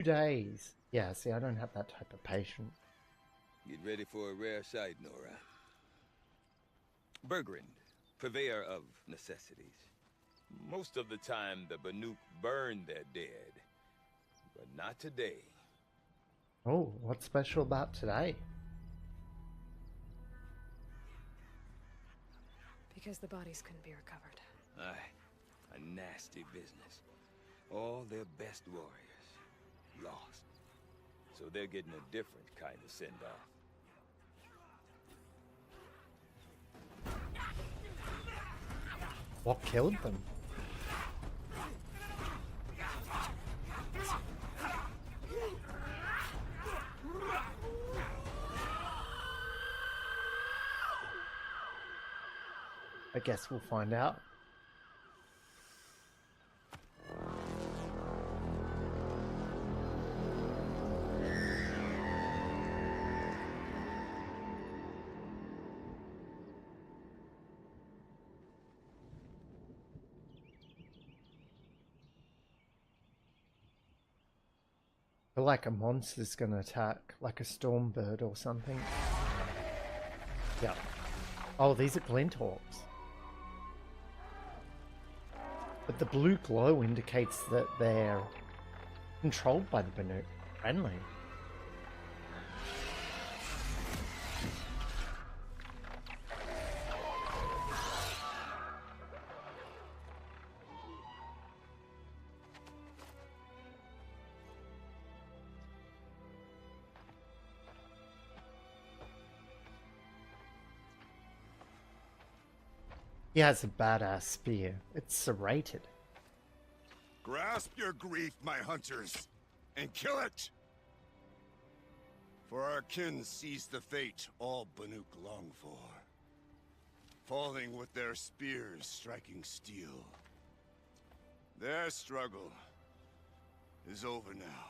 2 days. Yeah, see, I don't have that type of patience. Get ready for a rare sight, Nora. Bergrind, purveyor of necessities. Most of the time, the Banuk burn their dead. But not today. Oh, what's special about today? Because the bodies couldn't be recovered. Aye, a nasty business. All their best warriors lost. So they're getting a different kind of send-off. What killed them? I guess we'll find out. I feel like a monster's gonna attack, like a storm bird or something. Yeah. Oh, these are glinthawks. But the blue glow indicates that they're controlled by the Banuk. Friendly. He has a badass spear. It's serrated. Grasp your grief, my hunters, and kill it! For our kin sees the fate all Banuk long for. Falling with their spears striking steel. Their struggle is over now.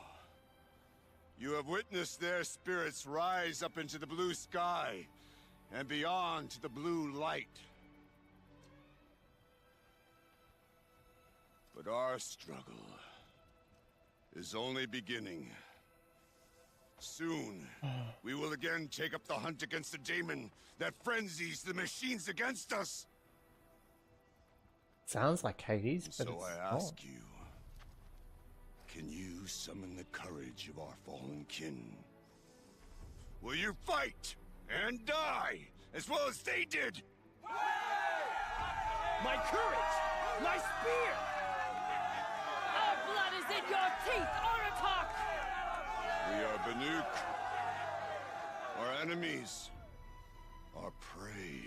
You have witnessed their spirits rise up into the blue sky, and beyond to the blue light. But our struggle is only beginning. Soon, we will again take up the hunt against the demon that frenzies the machines against us. Sounds like Hades, but so it's I ask not. you, can you summon the courage of our fallen kin? Will you fight and die as well as they did? My courage! My spear! Our blood is in your teeth, Oratok! We are Banuk. Our enemies. Our prey.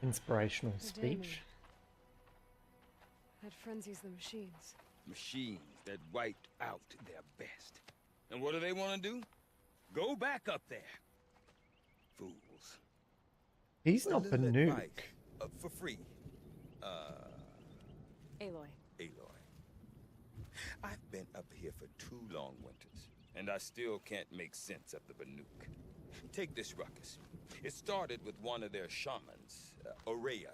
Inspirational The demon. speech. That frenzies the machines. Machines that wiped out their best. And what do they want to do? Go back up there. Fools. He's A not little Banuk. advice, for free. Aloy. Aloy. I've been up here for 2 long winters, and I still can't make sense of the Banuk. Take this ruckus. It started with one of their shamans, Aurea,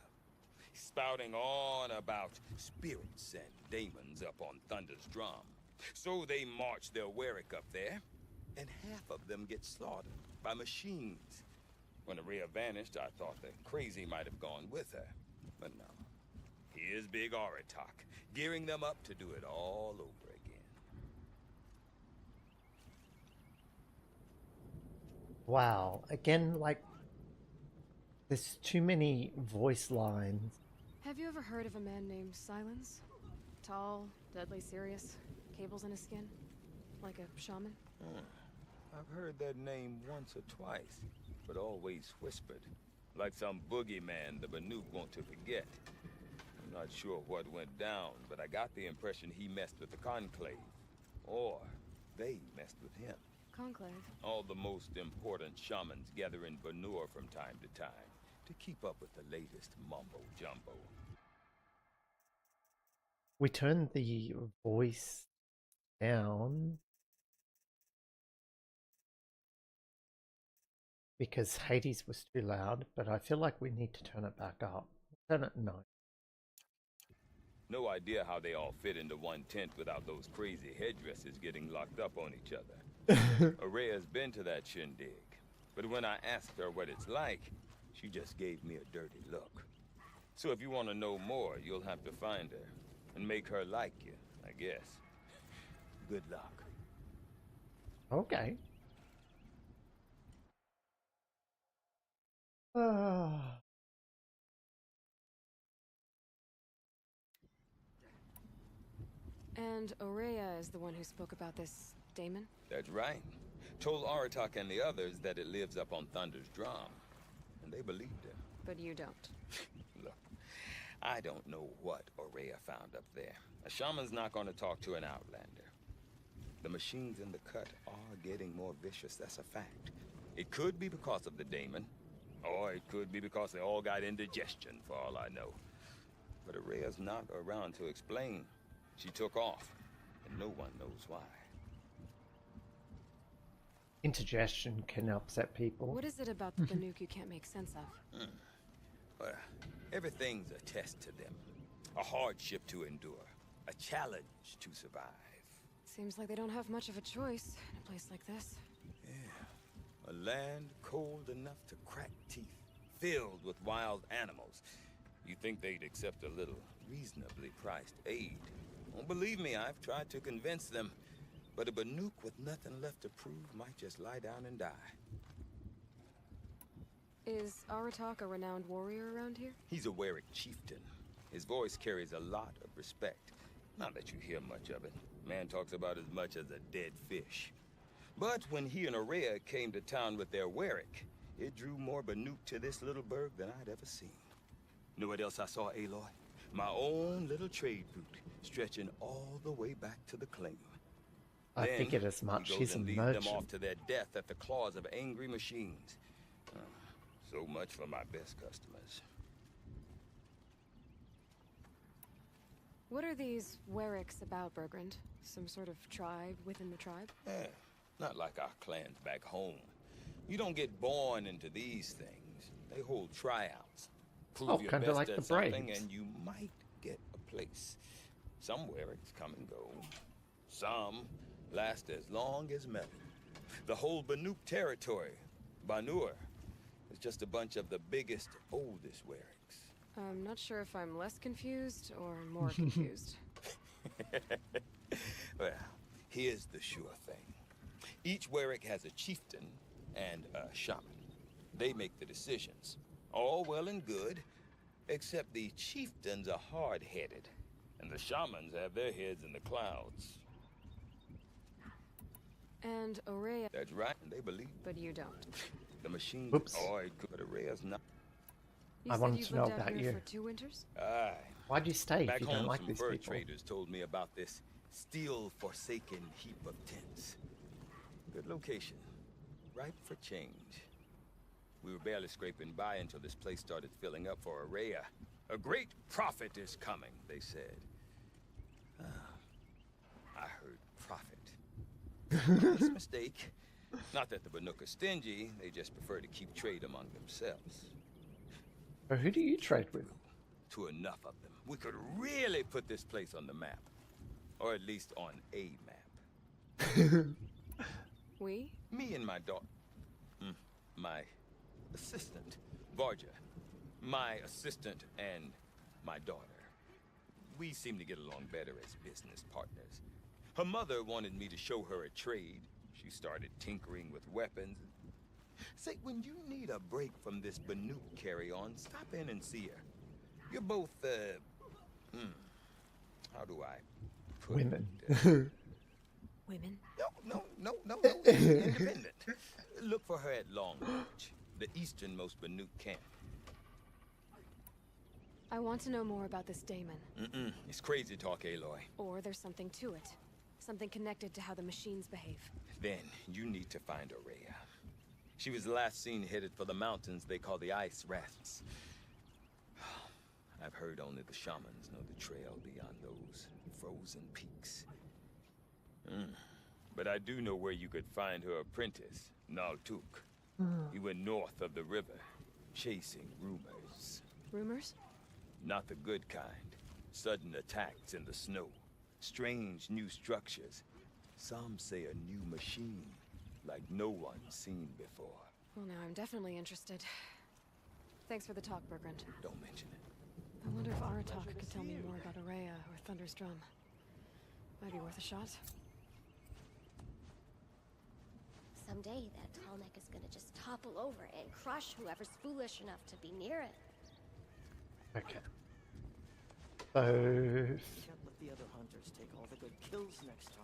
spouting on about spirits and demons up on Thunder's drum. So they march their Warwick up there, and half of them get slaughtered by machines. When Aurea vanished, I thought the crazy might have gone with her, but no. Here's Big Oratok, gearing them up to do it all over again. Wow. Again, like, there's too many voice lines. Have you ever heard of a man named Silence? Tall, deadly serious, cables in his skin? Like a shaman? I've heard that name once or twice, but always whispered. Like some boogeyman the Banuk want to forget. I'm not sure what went down, but I got the impression he messed with the Conclave. Or they messed with him. Conclave. All the most important shamans gather in Banur from time to time to keep up with the latest mumbo-jumbo. We turned the voice down because Hades was too loud, but I feel like we need to turn it back up. Turn it no. No idea how they all fit into one tent without those crazy headdresses getting locked up on each other. Araya's been to that shindig, but when I asked her what it's like, she just gave me a dirty look. So if you want to know more, you'll have to find her and make her like you, I guess. Good luck. Okay. Ah. And Aurea is the one who spoke about this daemon? That's right. Told Aratak and the others that it lives up on Thunder's drum, and they believed her. But you don't. Look, I don't know what Aurea found up there. A shaman's not going to talk to an outlander. The machines in the cut are getting more vicious, that's a fact. It could be because of the daemon, or it could be because they all got indigestion, for all I know. But Aurea's not around to explain. She took off, and no one knows why. Indigestion can upset people. What is it about the Banuk you can't make sense of? Well, everything's a test to them. A hardship to endure. A challenge to survive. Seems like they don't have much of a choice in a place like this. Yeah. A land cold enough to crack teeth. Filled with wild animals. You'd think they'd accept a little reasonably priced aid. Well, believe me, I've tried to convince them. But a Banuk with nothing left to prove might just lie down and die. Is Aratak a renowned warrior around here? He's a Werik chieftain. His voice carries a lot of respect. Not that you hear much of it. Man talks about as much as a dead fish. But when he and Aurea came to town with their Werik, it drew more Banuk to this little burg than I'd ever seen. Know what else I saw, Aloy? My own little trade route, stretching all the way back to the claim. I Then, figured as much. he goes She's a and leads them merchant. off to their death at the claws of angry machines. So much for my best customers. What are these Weriks about, Bergrand? Some sort of tribe within the tribe? Yeah, not like our clans back home. You don't get born into these things. They hold tryouts. Prove your kinda best like at the something Braves. and you might get a place. Some Weriks come and go. Some last as long as metal. The whole Banuk territory, Banur, is just a bunch of the biggest, oldest Weriks. I'm not sure if I'm less confused or more confused. Well, here's the sure thing. Each Werik has a chieftain and a shaman. They make the decisions. All well and good, except the chieftains are hard-headed, and the shamans have their heads in the clouds. And Aurea, That's right, and they believe but you don't. the machines Oops. are good, but Araya's not. You I said wanted you've to know lived out about here you. for 2 winters? Aye. Why'd you stay if Back you don't home, like some these fur people? traders told me about this steel-forsaken heap of tents. Good location. Ripe for change. We were barely scraping by until this place started filling up for Aurea. A great prophet is coming, they said. I heard prophet. Honest mistake. Not that the Banuk are stingy, they just prefer to keep trade among themselves. But who do you trade with? To enough of them, we could really put this place on the map. Or at least on a map. We? Me and my daughter. My assistant, Varja. My assistant and my daughter. We seem to get along better as business partners. Her mother wanted me to show her a trade. She started tinkering with weapons. Say, when you need a break from this Banuk carry-on, stop in and see her. You're both, how do I put Women. it? Women? No. Independent. Look for her at Long Ridge, the easternmost Banuk camp. I want to know more about this daemon. It's crazy talk, Aloy. Or there's something to it. Something connected to how the machines behave. Then you need to find Aurea. She was last seen headed for the mountains they call the Ice Rafts. I've heard only the shamans know the trail beyond those frozen peaks. But I do know where you could find her apprentice, Naltuk. He went north of the river, chasing rumors. Rumors? Not the good kind. Sudden attacks in the snow. Strange new structures. Some say a new machine, like no one's seen before. Well, now I'm definitely interested. Thanks for the talk, Bergrand. Don't mention it. I wonder if Aratak could tell me more about Araya or Thunder's Drum. Might be worth a shot. Someday, that tall neck is gonna just topple over and crush whoever's foolish enough to be near it. Okay. So, Can't let the other hunters take all the good kills next time.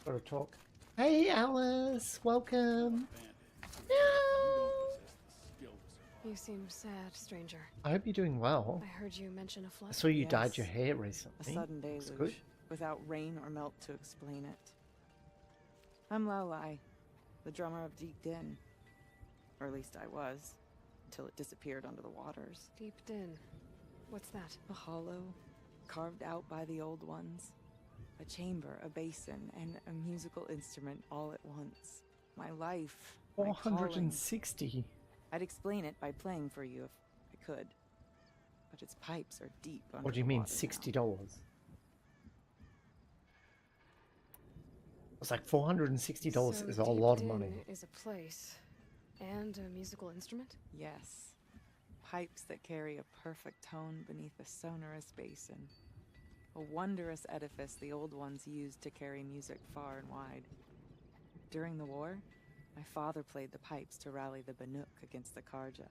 gotta talk. Hey, Alice, welcome. No. You seem sad, stranger. I hope you're doing well. I heard you mention a flood. I saw you Yes. dyed your hair A recently. sudden Looks deluge, good. without rain or melt to explain it. I'm Lalai, the drummer of Deep Din. Or at least I was, until it disappeared under the waters. Deep Din. What's that? A hollow, carved out by the old ones. A chamber, a basin, and a musical instrument all at once. My life, my calling. 460. I'd explain it by playing for you if I could. But its pipes are deep under What do you the mean, water now. $60? It's like $460 So is a Deep lot of Din money. is a place and a musical instrument. Yes. Pipes that carry a perfect tone beneath a sonorous basin. A wondrous edifice the old ones used to carry music far and wide. During the war, my father played the pipes to rally the Banuk against the Karja.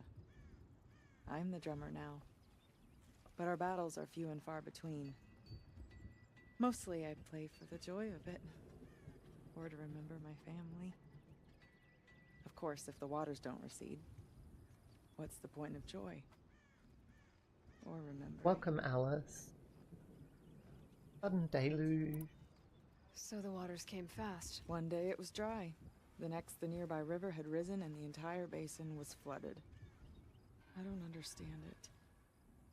I'm the drummer now. But our battles are few and far between. Mostly I play for the joy of it. Or to remember my family. Of course, if the waters don't recede, what's the point of joy? Or remembering? Welcome, Alice. Sudden deluge. So the waters came fast. One day it was dry. The next, the nearby river had risen and the entire basin was flooded. I don't understand it.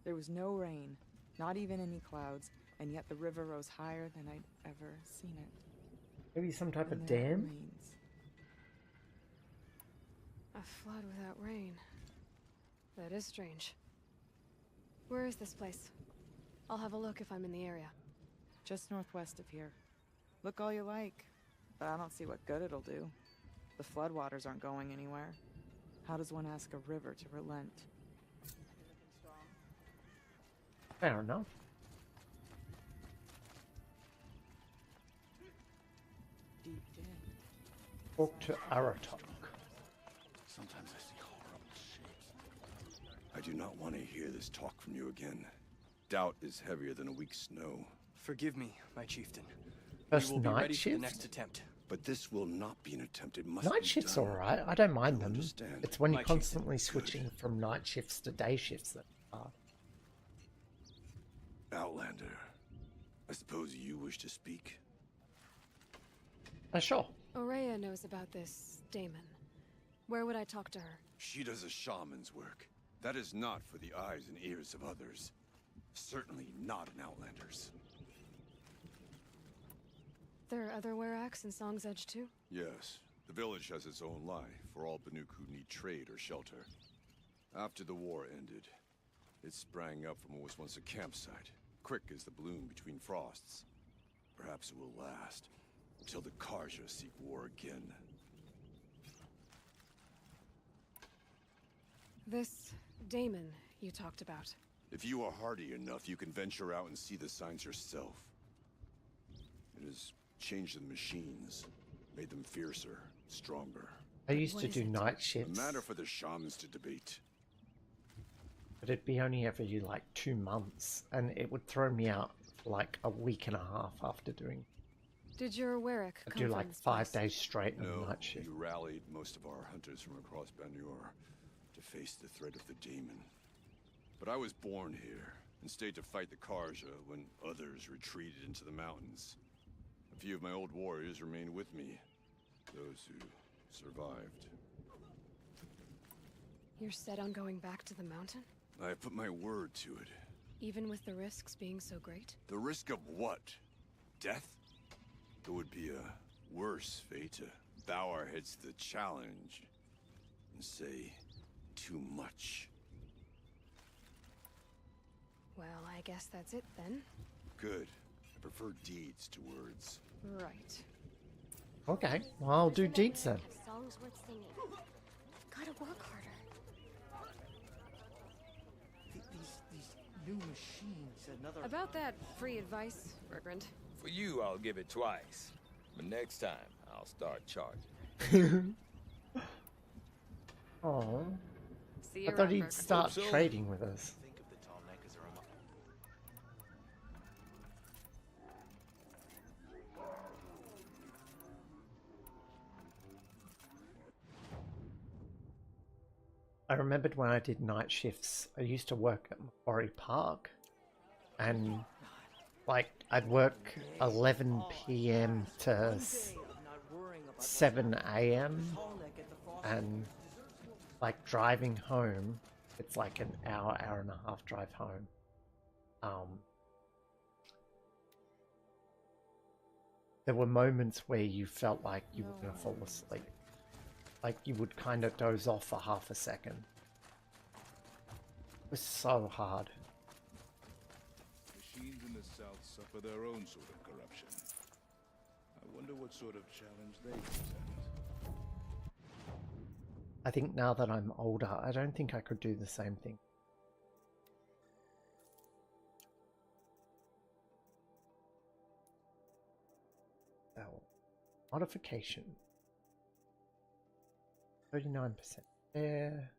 There was no rain, not even any clouds, and yet the river rose higher than I'd ever seen it. Maybe some type of And there it dam? remains. A flood without rain. That is strange. Where is this place? I'll have a look if I'm in the area. Just northwest of here. Look all you like, but I don't see what good it'll do. The floodwaters aren't going anywhere. How does one ask a river to relent? Fair enough. Deep in. Talk to Aratok. Sometimes I see horrible shapes. I do not want to hear this talk from you again. Doubt is heavier than a week's snow. Forgive me, my chieftain. First We will be night ready for the shift? next attempt. But this will not be an attempt. It must Night be shifts done. alright. I don't mind You them. understand. It's when My you're chieftain. constantly switching from night shifts to day shifts that are. Outlander, I suppose you wish to speak? Sure. Oraya knows about this Damon. Where would I talk to her? She does a shaman's work. That is not for the eyes and ears of others. Certainly not an Outlander's. There are other Weraks in Song's Edge too? Yes, the village has its own life for all Banuk who need trade or shelter. After the war ended, it sprang up from what was once a campsite, quick as the bloom between frosts. Perhaps it will last until the Karja seek war again. This Damon you talked about. If you are hardy enough, you can venture out and see the signs yourself. It has changed the machines, made them fiercer, stronger. I used What to is do it? night A shifts, matter for the shamans to debate. but it'd be only every like 2 months, and it would throw me out for like a week and a half after doing. Did your Werak I'd come do from like this 5 place? days straight on No, night shift. you rallied most of our hunters from across Banur to face the threat of the demon. But I was born here and stayed to fight the Karja when others retreated into the mountains. A few of my old warriors remained with me, those who survived. You're set on going back to the mountain? I have put my word to it. Even with the risks being so great? The risk of what? Death? It would be a worse fate to bow our heads to the challenge and say too much. Well, I guess that's it then. Good. I prefer deeds to words. Right. Okay, well, I'll do Some deeds men then. have songs worth singing. Gotta work harder. These new machines, another... About that free advice, Bergrand. For you, I'll give it twice. But next time, I'll start charging. Oh, See you I thought around, he'd Bergrand. start Hope so. trading with us. Think of the tall neck as a reminder. I remembered when I did night shifts, I used to work at Macquarie Park, and like I'd work 11 p.m. to 7 a.m. and like driving home, it's like an hour and a half drive home. There were moments where you felt like you were gonna fall asleep. Like you would kind of doze off for half a second. It was so hard. Machines in the South suffer their own sort of corruption. I wonder what sort of challenge they present. I think now that I'm older, I don't think I could do the same thing. So, modification. 39% there.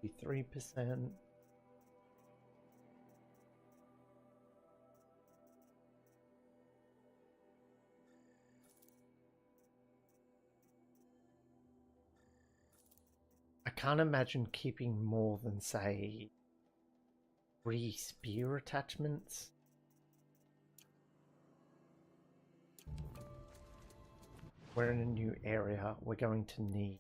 Be 3%. I can't imagine keeping more than, say, 3 spear attachments. We're in a new area. We're going to need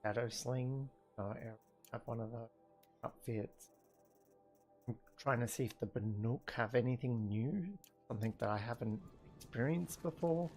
Shadow Sling. I have one of the outfits. I'm trying to see if the Banuk have anything new, something that I haven't experienced before.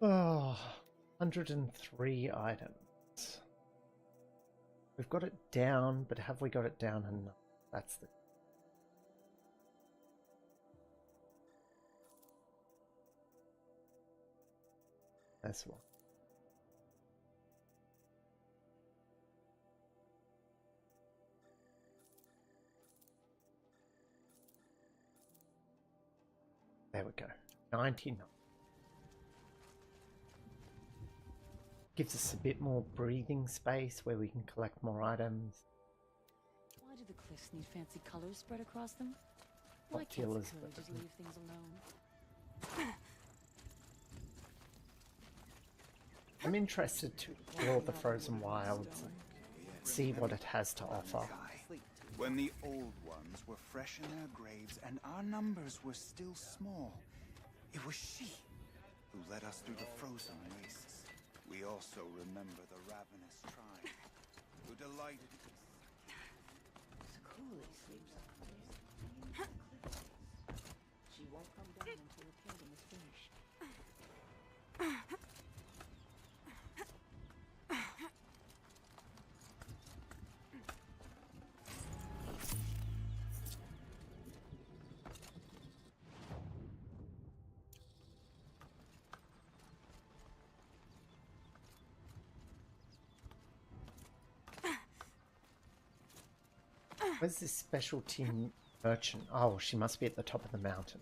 Oh, 103 items. We've got it down, but have we got it down enough? That's the... That's one. There we go. 99. Gives us a bit more breathing space where we can collect more items. Why do cliffs need fancy colors spread across them? Why Up to can't Elizabeth, Sakura just isn't it? leave things alone? I'm interested to explore the frozen wilds and see what it has to offer. When the old ones were fresh in their graves and our numbers were still small, it was she who led us through the frozen wastes. We also remember the ravenous tribe who delighted in... Sakura sleeps up there. She won't come down until the painting is finished. Where's this specialty merchant? Oh, she must be at the top of the mountain.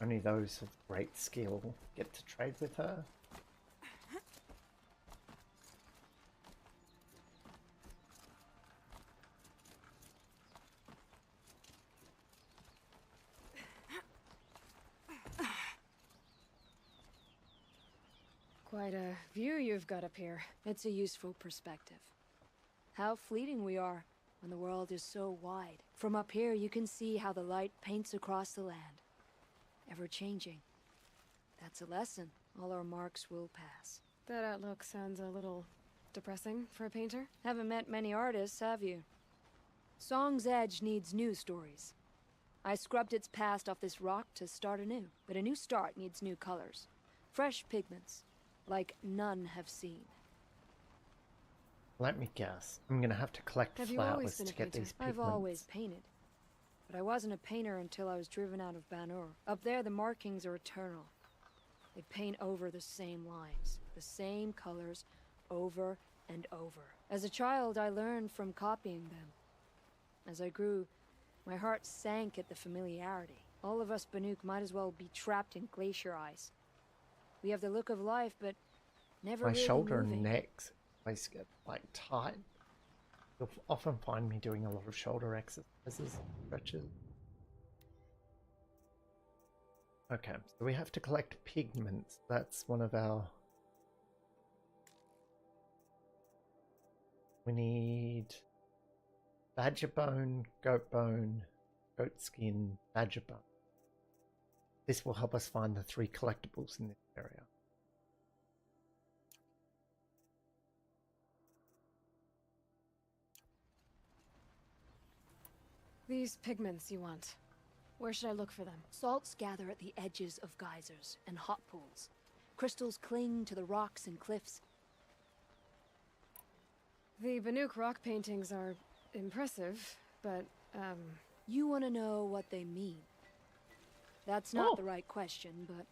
Only those of great skill get to trade with her. Quite a view you've got up here. It's a useful perspective. How fleeting we are when the world is so wide. From up here, you can see how the light paints across the land. Ever changing. That's a lesson. All our marks will pass. That outlook sounds a little depressing for a painter. Haven't met many artists, have you? Song's Edge needs new stories. I scrubbed its past off this rock to start anew. But a new start needs new colors. Fresh pigments. Like none have seen. Let me guess. I'm gonna have to collect Have you always flowers been a to get painter? these pigments. I've always painted. But I wasn't a painter until I was driven out of Banur. Up there, the markings are eternal. They paint over the same lines, the same colors, over and over. As a child, I learned from copying them. As I grew, my heart sank at the familiarity. All of us Banuk might as well be trapped in glacier ice. We have the look of life, but never My really shoulder moving. and neck always get like tight. You'll often find me doing a lot of shoulder exercises, stretches. Okay, so we have to collect pigments. That's one of our... We need badger bone, goat skin, badger bone. This will help us find the 3 collectibles in this area. These pigments you want. Where should I look for them? Salts gather at the edges of geysers and hot pools. Crystals cling to the rocks and cliffs. The Banuk rock paintings are impressive, but, You want to know what they mean. That's not the right question, but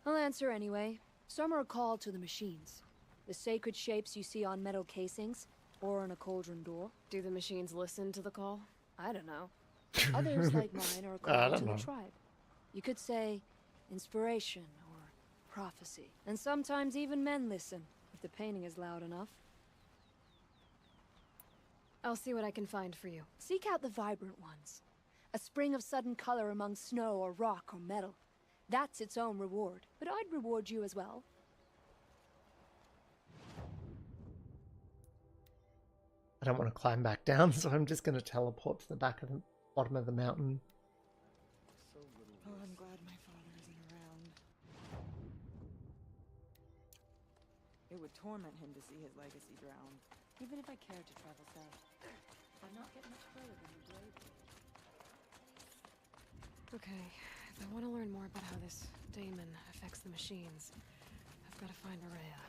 I'll answer anyway. Some are called to the machines. The sacred shapes you see on metal casings, or on a cauldron door. do the machines listen to the call? I don't know. Others, like mine, are I called don't to know. the tribe. You could say inspiration or prophecy. And sometimes even men listen, if the painting is loud enough. I'll see what I can find for you. Seek out the vibrant ones. A spring of sudden color among snow or rock or metal. That's its own reward. But I'd reward you as well. I don't want to climb back down, so I'm just going to teleport to the bottom of the mountain. Oh, I'm glad my father isn't around. It would torment him to see his legacy drown. Even if I cared to travel south, I'd not get much further than the grave. Okay, if I want to learn more about how this daemon affects the machines, I've got to find Maria.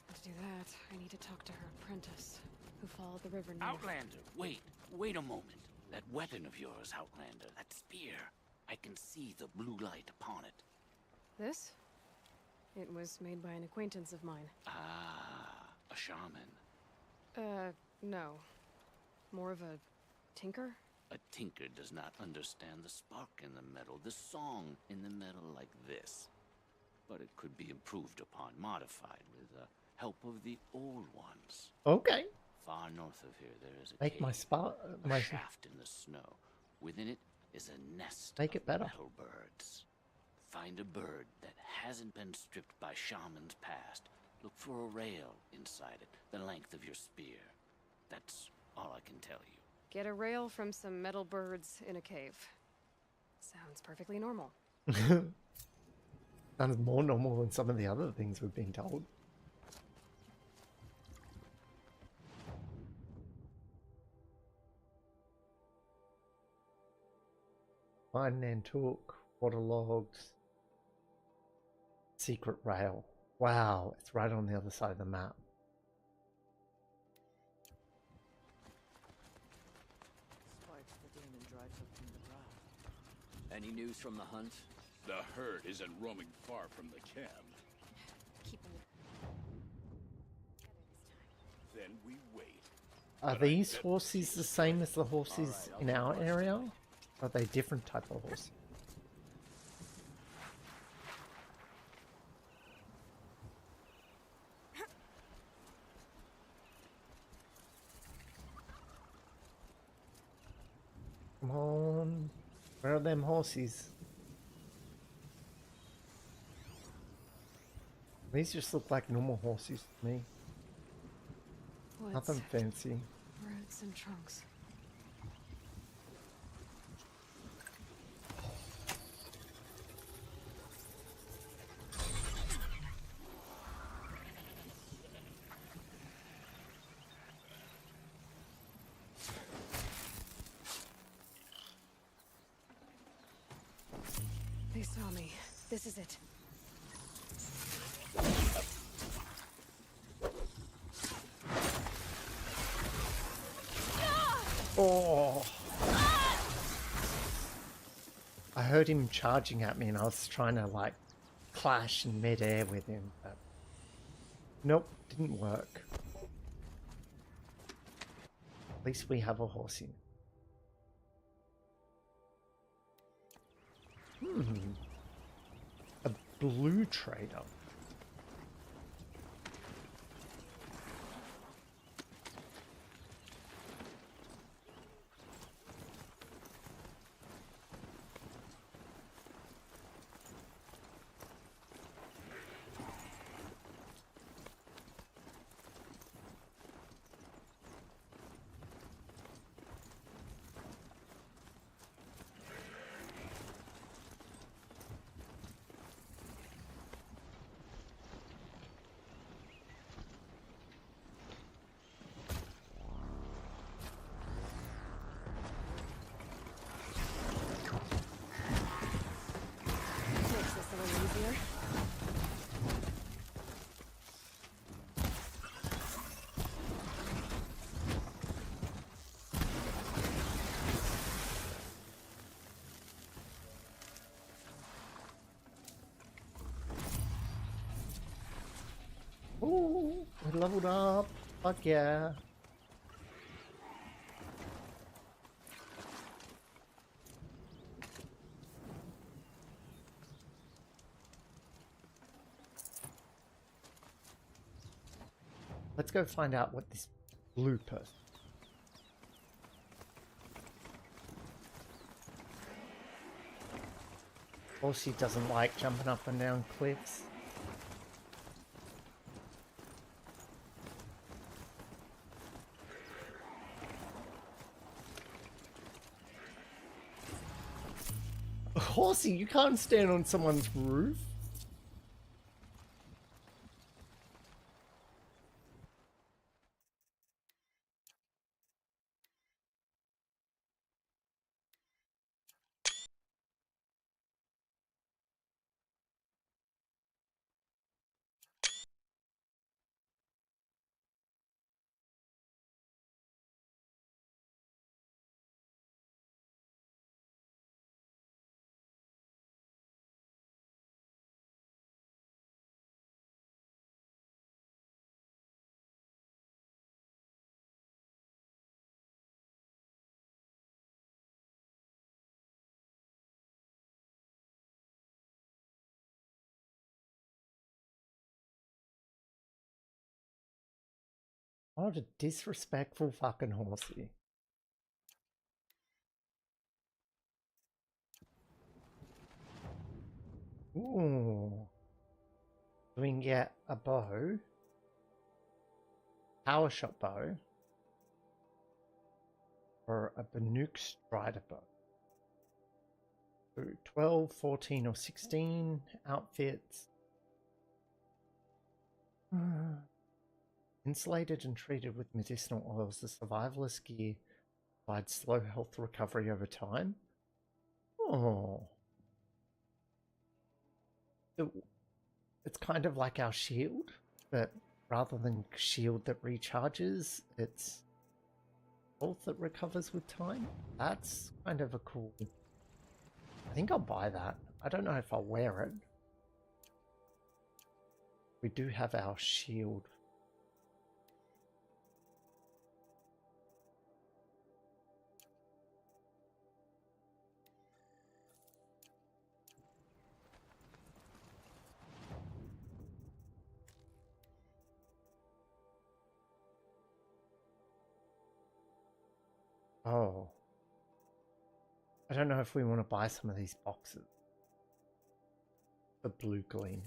And to do that, I need to talk to her apprentice, who followed the river north. Outlander, wait a moment. That weapon of yours, Outlander, that spear. I can see the blue light upon it. This? It was made by an acquaintance of mine. Ah, a shaman. No. More of a tinker? A tinker does not understand the spark in the metal, the song in the metal like this. But it could be improved upon, modified with help of the old ones. Okay. Far north of here, there is a Make cave, my spot. a My shaft in the snow. Within it is a nest Make of it better. metal birds. Find a bird that hasn't been stripped by shamans past. Look for a rail inside it, the length of your spear. That's all I can tell you. Get a rail from some metal birds in a cave. Sounds perfectly normal. Sounds more normal than some of the other things we've been told. Find Nantuk, waterlogged, secret rail. Wow, it's right on the other side of the map. Sparks the demon drives up from the ground. Any news from the hunt? The herd isn't roaming far from the camp. Keep them Then we wait. Are these horses the same as the horses in our area? Are they different type of horse? Come on. Where are them horses? These just look like normal horses to me. woods, Nothing fancy. roots, and trunks. They saw me. This is it. Oh! I heard him charging at me and I was trying to like clash in midair with him, but nope, didn't work. At least we have a horsey. A blue trader. Makes this a little easier. Ooh, we leveled up. Fuck yeah. Let's go find out what this blue person. Horsey doesn't like jumping up and down cliffs. Horsey, you can't stand on someone's roof. What a disrespectful fucking horsey. Ooh. We can get a bow. Power shot bow. Or a Banuk Strider bow. So 12, 14, or 16 outfits. Insulated and treated with medicinal oils, the survivalist gear provides slow health recovery over time. Oh. It's kind of like our shield, but rather than shield that recharges, it's health that recovers with time. That's kind of a cool... I think I'll buy that. I don't know if I'll wear it. We do have our shield. Oh. I don't know if we want to buy some of these boxes. The blue gleam.